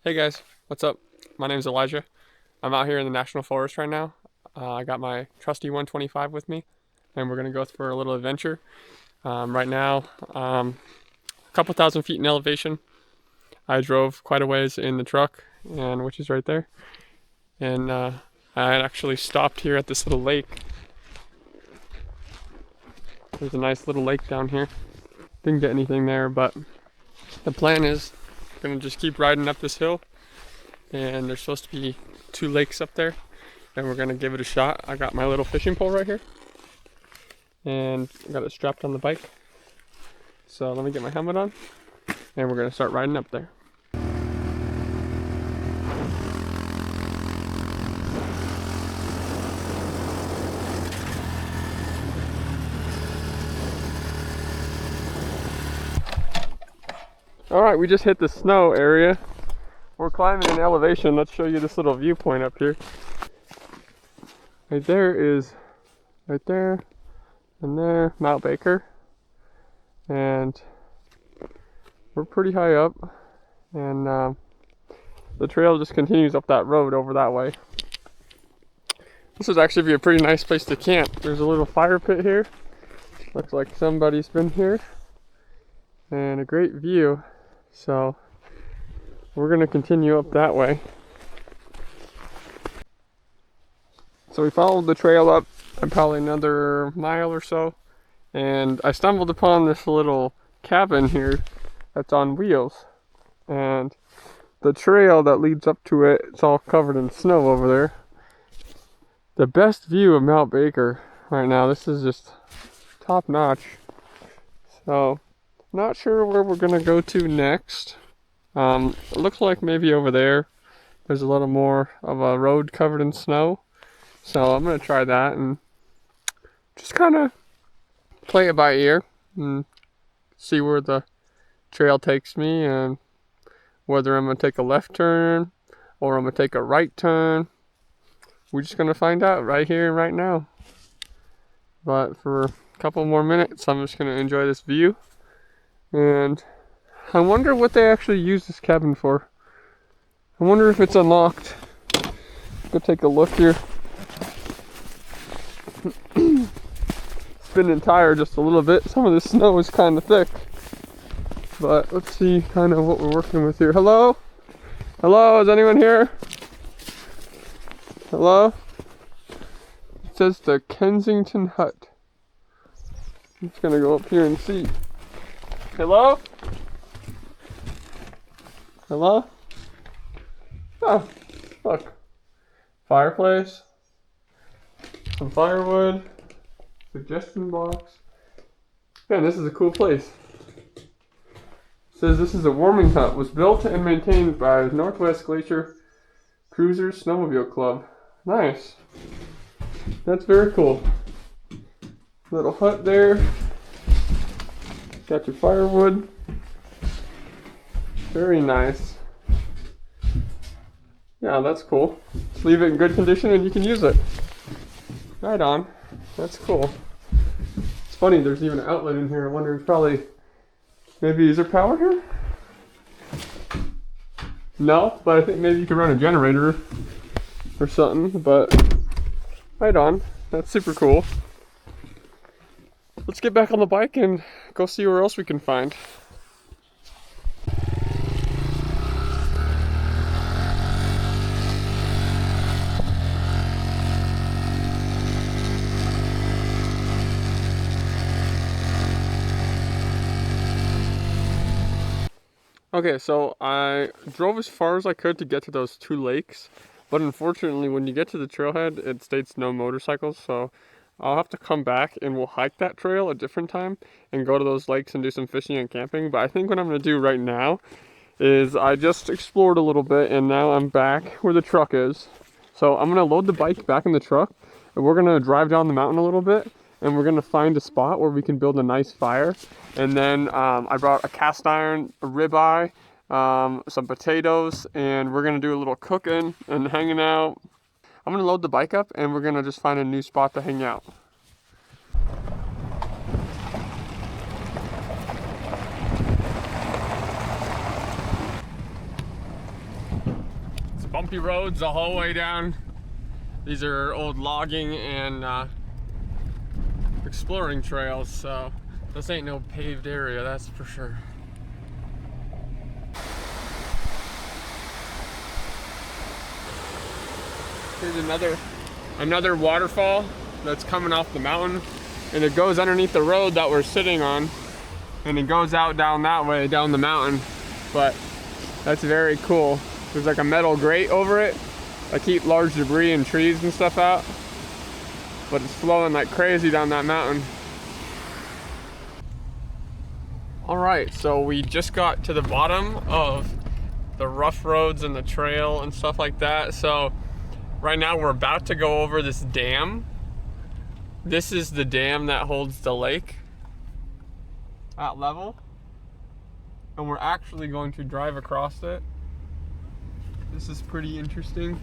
Hey guys, what's up? My name's Elijah. I'm out here in the National Forest right now. I got my trusty 125 with me, and we're gonna go for a little adventure. Right now, a couple thousand feet in elevation. I drove quite a ways in the truck, and which is right there. And I actually stopped here at this little lake. There's a nice little lake down here. Didn't get anything there, but the plan is gonna just keep riding up this hill. And there's supposed to be 2 lakes up there, and we're gonna give it a shot. I got my little fishing pole right here, and I got it strapped on the bike. So let me get my helmet on, and we're gonna start riding up there. All right, we just hit the snow area. We're climbing in elevation. Let's show you this little viewpoint up here. Right there is, right there, and there, Mount Baker. And we're pretty high up. And the trail just continues up that road over that way. This would actually be a pretty nice place to camp. There's a little fire pit here. Looks like somebody's been here. And a great view. So we're gonna continue up that way. So we followed the trail up probably another mile or so, and I stumbled upon this little cabin here that's on wheels. And the trail that leads up to it, it's all covered in snow over there. The best view of Mount Baker right now. This is just top notch. So not sure where we're gonna go to next. It looks like maybe over there there's a little more of a road covered in snow. So I'm gonna try that and just kind of play it by ear and see where the trail takes me, and whether I'm gonna take a left turn or I'm gonna take a right turn. We're just gonna find out right here and right now. But for a couple more minutes, I'm just gonna enjoy this view. And I wonder what they actually use this cabin for. I wonder if it's unlocked. Go take a look here. Spinning tire just a little bit. Some of the snow is kind of thick. But let's see kind of what we're working with here. Hello? Hello? Is anyone here? Hello? It says the Kensington Hut. I'm just gonna go up here and see. Hello? Hello? Oh, look. Fireplace. Some firewood. Suggestion box. Man, this is a cool place. It says this is a warming hut. Was built and maintained by the Northwest Glacier Cruisers Snowmobile Club. Nice. That's very cool. Little hut there. Got your firewood. Very nice. Yeah, that's cool. Just leave it in good condition and you can use it. Right on. That's cool. It's funny, there's even an outlet in here. I wonder if probably, maybe, is there power here? No, but I think maybe you could run a generator or something, but right on. That's super cool. Let's get back on the bike and go see where else we can find. Okay, so I drove as far as I could to get to those 2 lakes, but unfortunately when you get to the trailhead it states no motorcycles, so I'll have to come back and we'll hike that trail a different time and go to those lakes and do some fishing and camping. But I think what I'm going to do right now is I just explored a little bit and now I'm back where the truck is. So I'm going to load the bike back in the truck and we're going to drive down the mountain a little bit and we're going to find a spot where we can build a nice fire. And then I brought a cast iron, a ribeye, some potatoes, and we're going to do a little cooking and hanging out. I'm going to load the bike up and we're going to just find a new spot to hang out. bumpy roads the whole way down. These are old logging and exploring trails, so this ain't no paved area, that's for sure. Here's another waterfall that's coming off the mountain, and it goes underneath the road that we're sitting on, and it goes out down that way, down the mountain. But that's very cool. There's like a metal grate over it that keep large debris and trees and stuff out, but it's flowing like crazy down that mountain. All right, so we just got to the bottom of the rough roads and the trail and stuff like that. So right now we're about to go over this dam. This is the dam that holds the lake at level, and we're actually going to drive across it. This is pretty interesting.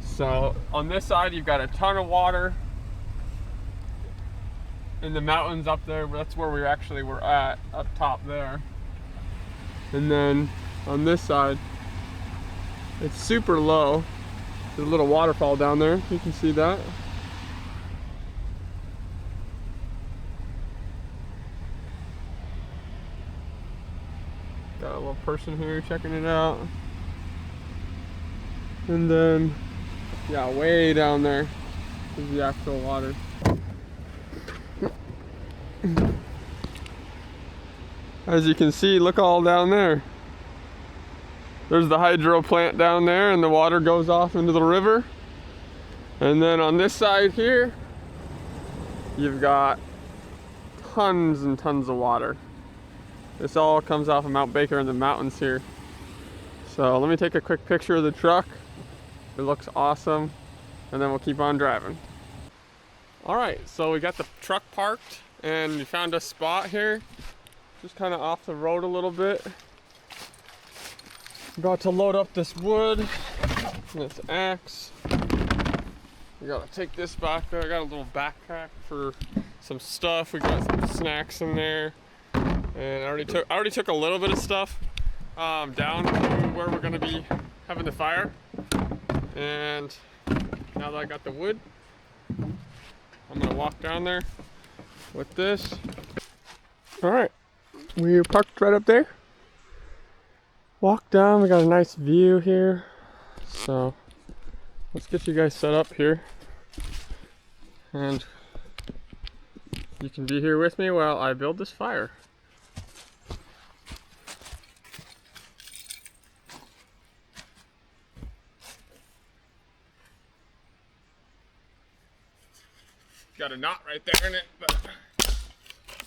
So on this side, you've got a ton of water in the mountains up there. That's where we actually were at, up top there. And then on this side, it's super low. There's a little waterfall down there. You can see that. Got a little person here checking it out. And then, yeah, way down there is the actual water. As you can see, look all down there. There's the hydro plant down there, and the water goes off into the river. And then on this side here, you've got tons and tons of water. This all comes off of Mount Baker in the mountains here. So let me take a quick picture of the truck. It looks awesome, and then we'll keep on driving. All right, so we got the truck parked, and we found a spot here, just kind of off the road a little bit. About to load up this wood, this axe. We gotta take this back there. I got a little backpack for some stuff. We got some snacks in there, and I already took a little bit of stuff down to where we're gonna be having the fire. And now that I got the wood, I'm gonna walk down there with this. All right, we're parked right up there. Walk down, we got a nice view here. So let's get you guys set up here. And you can be here with me while I build this fire. Got a knot right there in it, but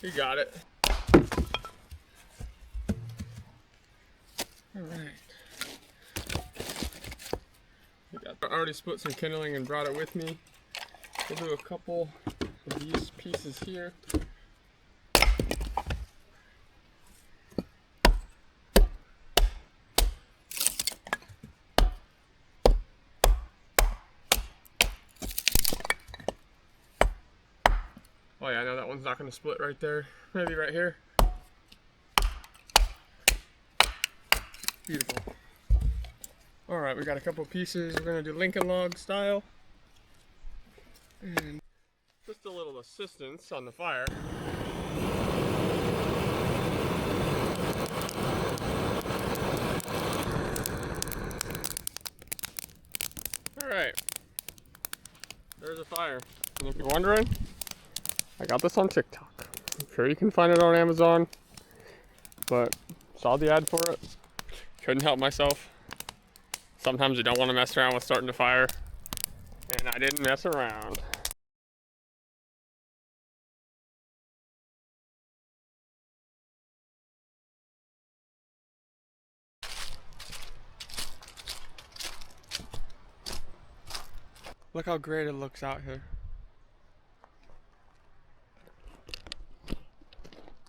you got it. All right. I already split some kindling and brought it with me. We'll do a couple of these pieces here. Oh yeah, I know that one's not going to split right there. Maybe right here. Beautiful. Alright, we got a couple pieces. We're going to do Lincoln log style. And just a little assistance on the fire. Alright. There's a fire. And if you're wondering, I got this on TikTok. I'm sure you can find it on Amazon, but saw the ad for it. Couldn't help myself. Sometimes you don't want to mess around with starting a fire, and I didn't mess around. Look how great it looks out here.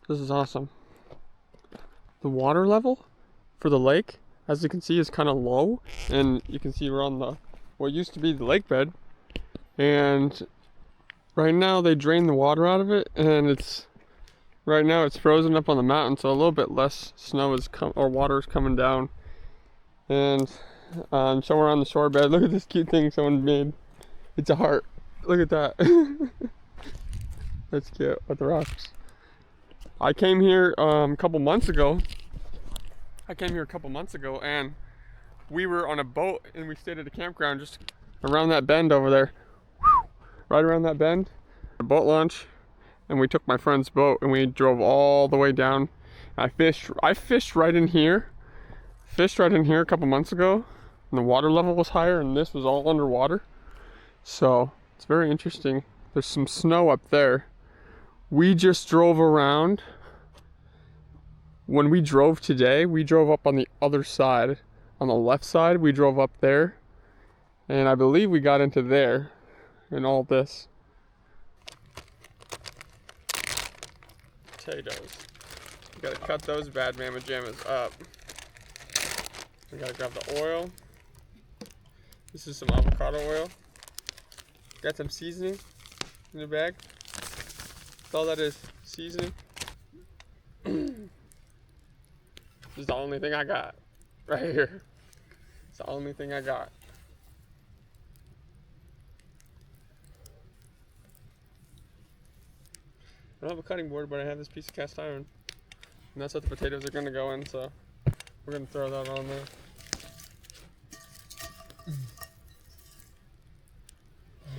This is awesome. the water level for the lake, as you can see, is kind of low, and you can see we're on the what used to be the lake bed, and right now they drain the water out of it, and right now it's frozen up on the mountain, so a little bit less snow is or water is coming down. And so we're on the shore bed. Look at this cute thing someone made. It's a heart. Look at that. That's cute with the rocks. I came here a couple months ago. And we were on a boat and we stayed at a campground just around that bend over there. Right around that bend. A boat launch, and we took my friend's boat and we drove all the way down. I fished right in here. Fished right in here a couple months ago, and the water level was higher, and this was all underwater. So it's very interesting. There's some snow up there. We just drove around. When we drove today, we drove up on the other side. On the left side, we drove up there, and I believe we got into there and all this. Potatoes. You gotta cut those bad mamma jammas up. We gotta grab the oil. This is some avocado oil. Got some seasoning in the bag. That's all that is, seasoning. This is the only thing I got right here. It's the only thing I got. I don't have a cutting board, but I have this piece of cast iron. And that's what the potatoes are gonna go in, so we're gonna throw that on there.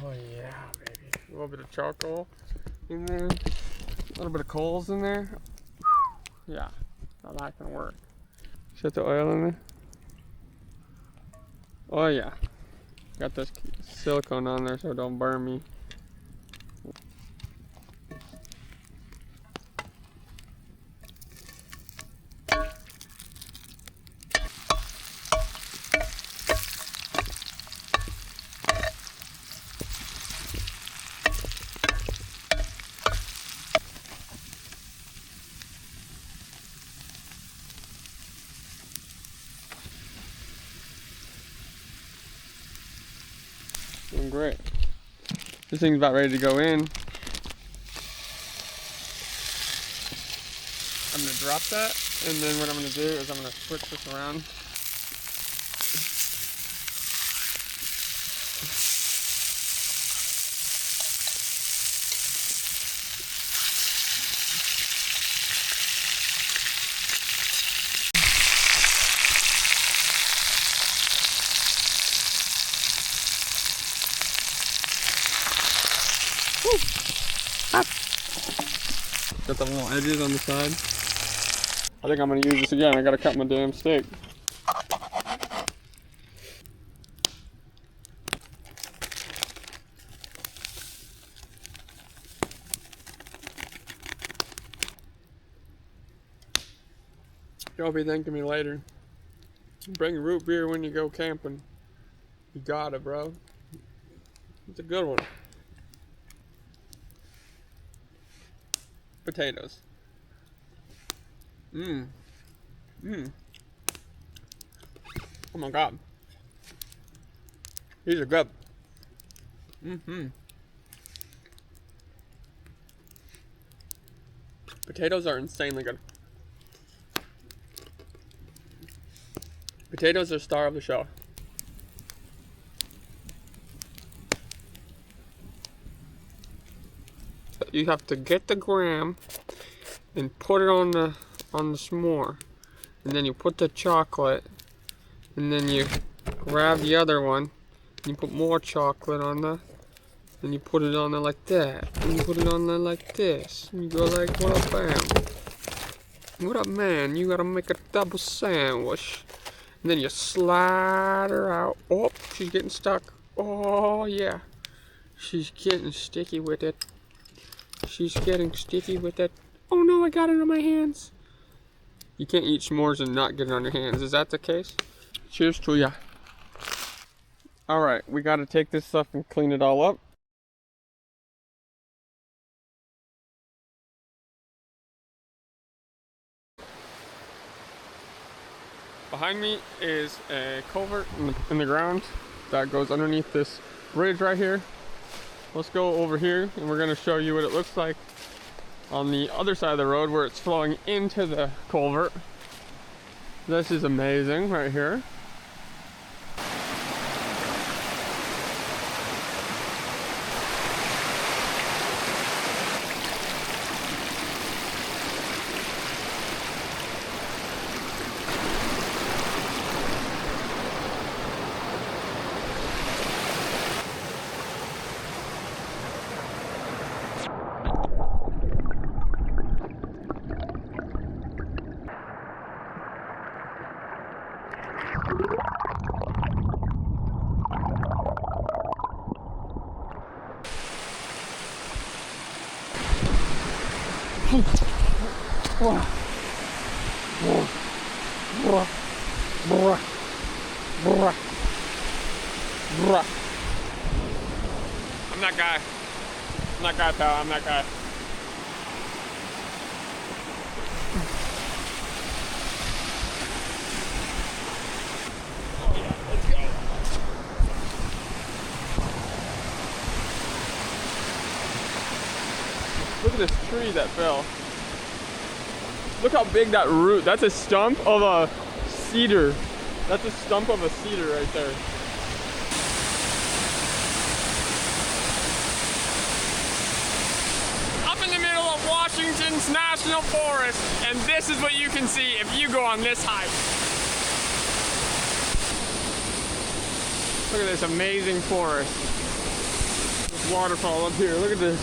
Oh yeah, baby. A little bit of charcoal in there. A little bit of coals in there. Yeah, now that can work. Set the oil in there. Oh yeah. Got this silicone on there so it don't burn me. Doing great. This thing's about ready to go in. I'm gonna drop that, and then what I'm gonna do is I'm gonna switch this around. Got the little edges on the side. I think I'm gonna use this again. I gotta cut my damn steak. You'll be thanking me later. Bring root beer when you go camping. You got it, bro. It's a good one. Potatoes. Oh my god. These are good. Potatoes are insanely good. Potatoes are star of the show. You have to get the graham and put it on the s'more, and then you put the chocolate, and then you grab the other one and you put more chocolate on there, and you put it on there like that, and you put it on there like this, and you go like, what up, bam, what up, man, you gotta make a double sandwich, and then you slide her out. Oh, she's getting stuck. Oh yeah, she's getting sticky with it. She's getting sticky with it. Oh no, I got it on my hands. You can't eat s'mores and not get it on your hands. Is that the case? Cheers to ya. Alright, we gotta take this stuff and clean it all up. Behind me is a culvert in the ground that goes underneath this bridge right here. Let's go over here and we're going to show you what it looks like on the other side of the road where it's flowing into the culvert. This is amazing right here. I'm that guy. I'm that guy, pal. I'm that guy. Oh yeah, let's go. Look at this tree that fell. Look how big that root, that's a stump of a cedar. That's a stump of a cedar right there. Up in the middle of Washington's National Forest, and this is what you can see if you go on this hike. Look at this amazing forest. This waterfall up here, look at this.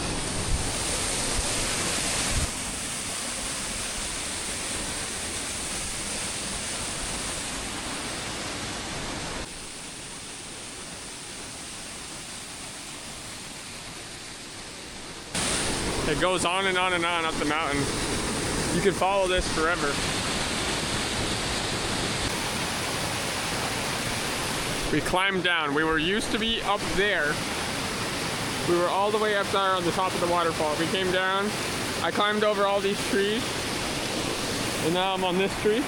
It goes on and on and on up the mountain. You can follow this forever. We climbed down. We were used to be up there. We were all the way up there on the top of the waterfall. We came down. I climbed over all these trees. And now I'm on this tree.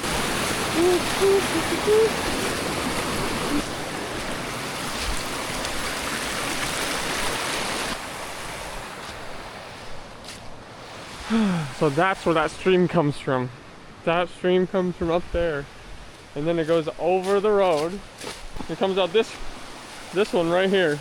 So that's where that stream comes from. That stream comes from up there. And then it goes over the road. It comes out this one right here.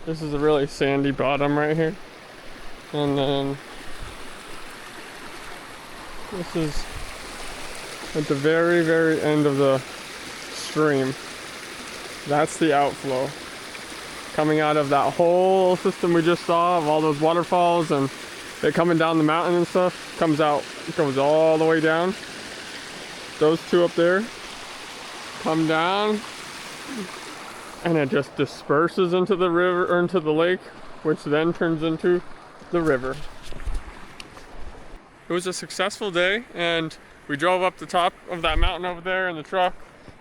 This is a really sandy bottom right here. And then this is at the very, very end of the stream. That's the outflow. Coming out of that whole system we just saw of all those waterfalls and it coming down the mountain and stuff, comes out, it goes all the way down. Those two up there come down. And it just disperses into the river, or into the lake, which then turns into the river. It was a successful day, and we drove up the top of that mountain over there in the truck,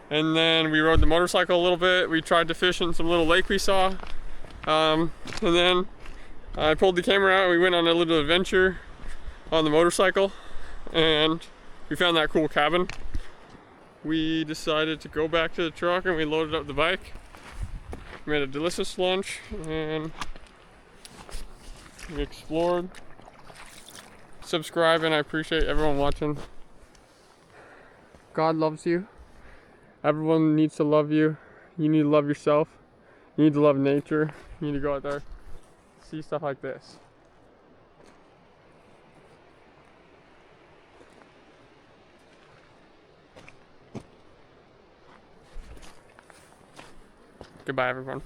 and then we rode the motorcycle a little bit. We tried to fish in some little lake we saw, and then I pulled the camera out and we went on a little adventure on the motorcycle, and we found that cool cabin. We decided to go back to the truck and we loaded up the bike. We made a delicious lunch and we explored. Subscribe, and I appreciate everyone watching. God loves you. Everyone needs to love you. You need to love yourself. You need to love nature. You need to go out there, see stuff like this. Goodbye, everyone.